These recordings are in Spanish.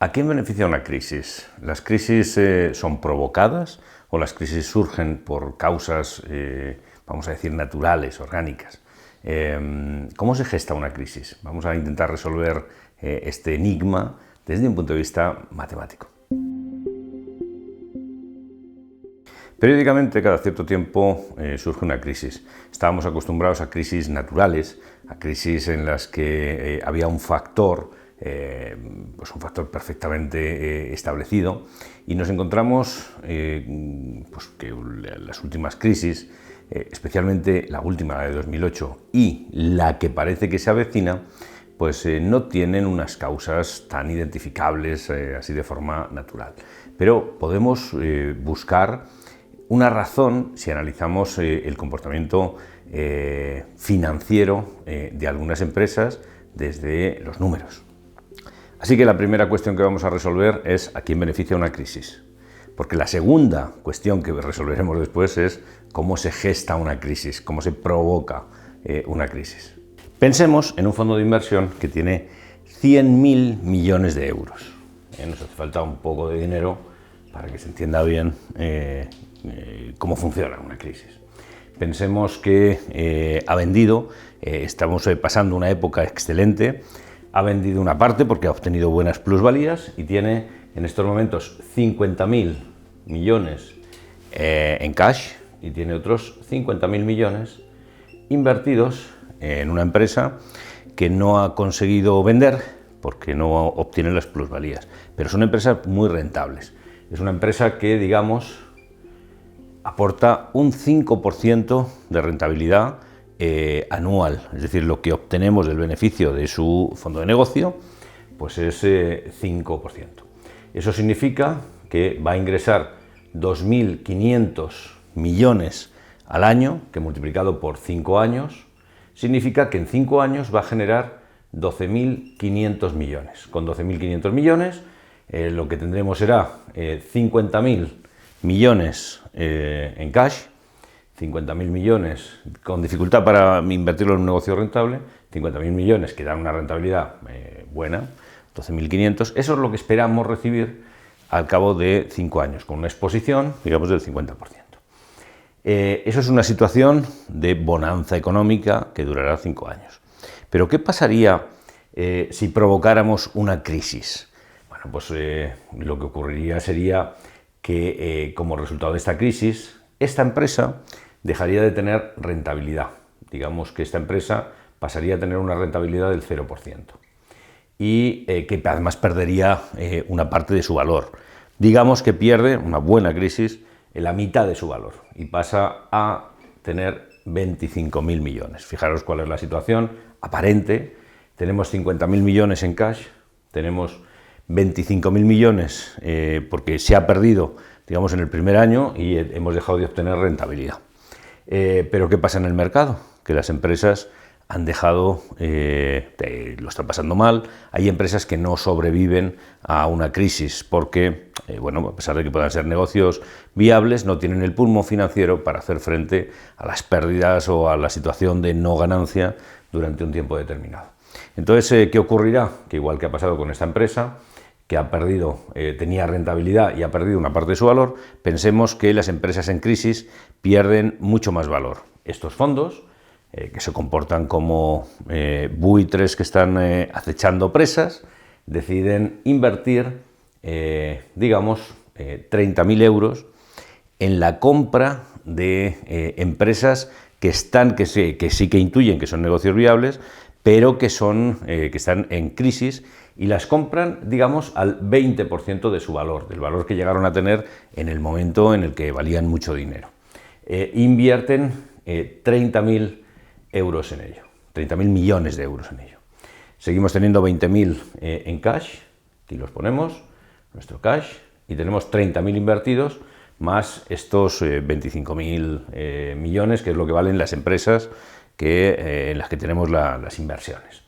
¿A quién beneficia una crisis? ¿Las crisis son provocadas o las crisis surgen por causas, vamos a decir, naturales, orgánicas? ¿Cómo se gesta una crisis? Vamos a intentar resolver este enigma desde un punto de vista matemático. Periódicamente, cada cierto tiempo, surge una crisis. Estábamos acostumbrados a crisis naturales, a crisis en las que había un factor, pues un factor perfectamente establecido, y nos encontramos pues que las últimas crisis, especialmente la última, la de 2008, y la que parece que se avecina, pues no tienen unas causas tan identificables así de forma natural. Pero podemos buscar una razón si analizamos el comportamiento financiero de algunas empresas desde los números. Así que la primera cuestión que vamos a resolver es ¿a quién beneficia una crisis? Porque la segunda cuestión que resolveremos después es cómo se gesta una crisis, cómo se provoca una crisis. Pensemos en un fondo de inversión que tiene 100.000 millones de euros. Nos hace falta un poco de dinero para que se entienda bien cómo funciona una crisis. Pensemos que ha vendido, estamos pasando una época excelente, ha vendido una parte porque ha obtenido buenas plusvalías y tiene en estos momentos 50.000 millones en cash y tiene otros 50.000 millones invertidos en una empresa que no ha conseguido vender porque no obtiene las plusvalías, pero son empresas muy rentables. Es una empresa que, digamos, aporta un 5% de rentabilidad anual, es decir, lo que obtenemos del beneficio de su fondo de negocio, pues es 5%. Eso significa que va a ingresar 2.500 millones al año, que multiplicado por 5 años, significa que en 5 años va a generar 12.500 millones. Con 12.500 millones lo que tendremos será 50.000 millones en cash, 50.000 millones con dificultad para invertirlo en un negocio rentable, 50.000 millones que dan una rentabilidad buena, 12.500, eso es lo que esperamos recibir al cabo de 5 años, con una exposición, digamos, del 50%. Eso es una situación de bonanza económica que durará 5 años. Pero ¿qué pasaría si provocáramos una crisis? Bueno, pues lo que ocurriría sería que como resultado de esta crisis, esta empresa dejaría de tener rentabilidad. Digamos que esta empresa pasaría a tener una rentabilidad del 0% y que además perdería una parte de su valor. Digamos que pierde, una buena crisis, la mitad de su valor y pasa a tener 25.000 millones. Fijaros cuál es la situación aparente. Tenemos 50.000 millones en cash, tenemos 25.000 millones porque se ha perdido, digamos, en el primer año y hemos dejado de obtener rentabilidad. Pero ¿qué pasa en el mercado? Que las empresas han dejado, lo están pasando mal, hay empresas que no sobreviven a una crisis porque, bueno, a pesar de que puedan ser negocios viables, no tienen el pulmón financiero para hacer frente a las pérdidas o a la situación de no ganancia durante un tiempo determinado. Entonces, ¿qué ocurrirá? Que igual que ha pasado con esta empresa, que ha perdido, tenía rentabilidad y ha perdido una parte de su valor, pensemos que las empresas en crisis pierden mucho más valor. Estos fondos, que se comportan como buitres que están acechando presas, deciden invertir, digamos, 30.000 euros en la compra de empresas que sí que intuyen que son negocios viables, pero que están en crisis y las compran, digamos, al 20% de su valor, del valor que llegaron a tener en el momento en el que valían mucho dinero. Invierten 30.000 euros en ello, 30.000 millones de euros en ello. Seguimos teniendo 20.000 en cash, aquí los ponemos, nuestro cash, y tenemos 30.000 invertidos, más estos 25.000 millones, que es lo que valen las empresas en las que tenemos las inversiones.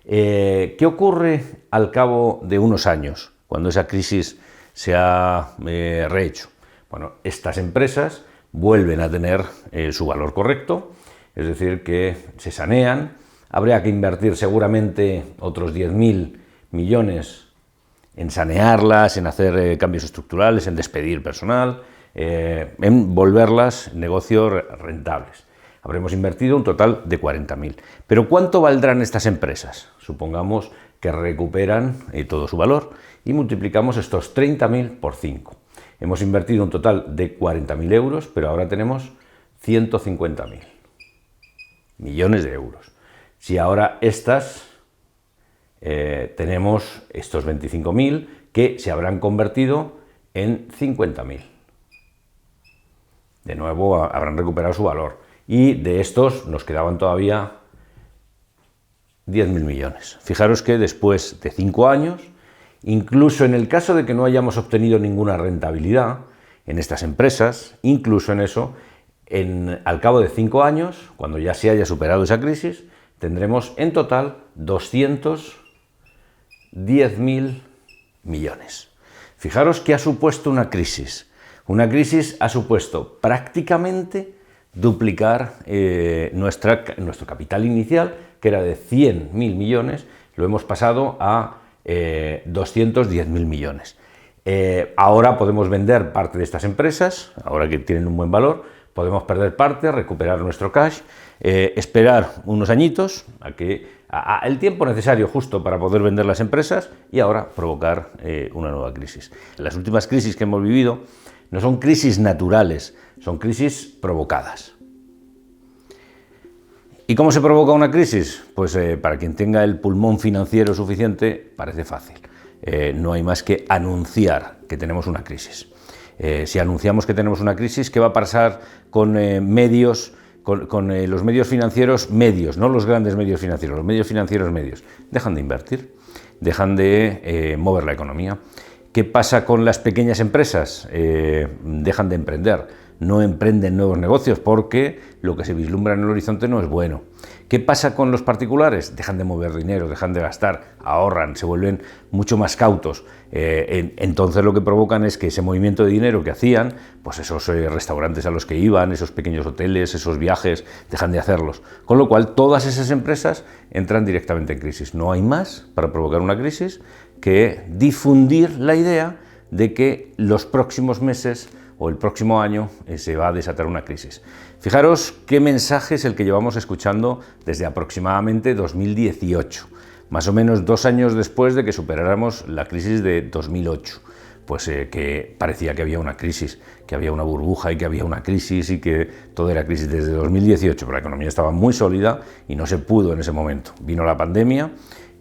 ¿Qué ocurre al cabo de unos años, cuando esa crisis se ha rehecho? Bueno, estas empresas vuelven a tener su valor correcto, es decir, que se sanean, habría que invertir seguramente otros 10.000 millones en sanearlas, en hacer cambios estructurales, en despedir personal, en volverlas negocios rentables. Habremos invertido un total de 40.000. ¿Pero cuánto valdrán estas empresas? Supongamos que recuperan todo su valor y multiplicamos estos 30.000 por 5. Hemos invertido un total de 40.000 euros, pero ahora tenemos 150.000 millones de euros. Si ahora tenemos estos 25.000 que se habrán convertido en 50.000. De nuevo habrán recuperado su valor. Y de estos nos quedaban todavía 10.000 millones. Fijaros que después de 5 años, incluso en el caso de que no hayamos obtenido ninguna rentabilidad en estas empresas, incluso en eso, al cabo de 5 años, cuando ya se haya superado esa crisis, tendremos en total 210.000 millones. Fijaros que ha supuesto una crisis. Una crisis ha supuesto prácticamente duplicar nuestro capital inicial, que era de 100.000 millones, lo hemos pasado a 210.000 millones. Ahora podemos vender parte de estas empresas, ahora que tienen un buen valor, podemos perder parte, recuperar nuestro cash, esperar unos añitos, el tiempo necesario justo para poder vender las empresas y ahora provocar una nueva crisis. Las últimas crisis que hemos vivido no son crisis naturales, son crisis provocadas. ¿Y cómo se provoca una crisis? Pues para quien tenga el pulmón financiero suficiente, parece fácil. No hay más que anunciar que tenemos una crisis. Si anunciamos que tenemos una crisis, ¿qué va a pasar con los medios financieros medios, no los grandes medios financieros, los medios financieros medios? Dejan de invertir, dejan de mover la economía. ¿Qué pasa con las pequeñas empresas? Dejan de emprender, no emprenden nuevos negocios porque lo que se vislumbra en el horizonte no es bueno. ¿Qué pasa con los particulares? Dejan de mover dinero, dejan de gastar, ahorran, se vuelven mucho más cautos. Entonces lo que provocan es que ese movimiento de dinero que hacían, pues esos restaurantes a los que iban, esos pequeños hoteles, esos viajes, dejan de hacerlos. Con lo cual todas esas empresas entran directamente en crisis. No hay más para provocar una crisis que difundir la idea de que los próximos meses o el próximo año se va a desatar una crisis. Fijaros qué mensaje es el que llevamos escuchando desde aproximadamente 2018, más o menos 2 años después de que superáramos la crisis de 2008. Pues que parecía que había una crisis, que había una burbuja y que había una crisis y que todo era crisis desde 2018, pero la economía estaba muy sólida y no se pudo en ese momento. Vino la pandemia,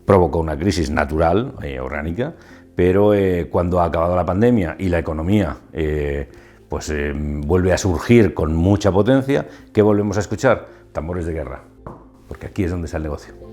provocó una crisis natural, orgánica, pero cuando ha acabado la pandemia y la economía vuelve a surgir con mucha potencia, ¿qué volvemos a escuchar? Tambores de guerra, porque aquí es donde está el negocio.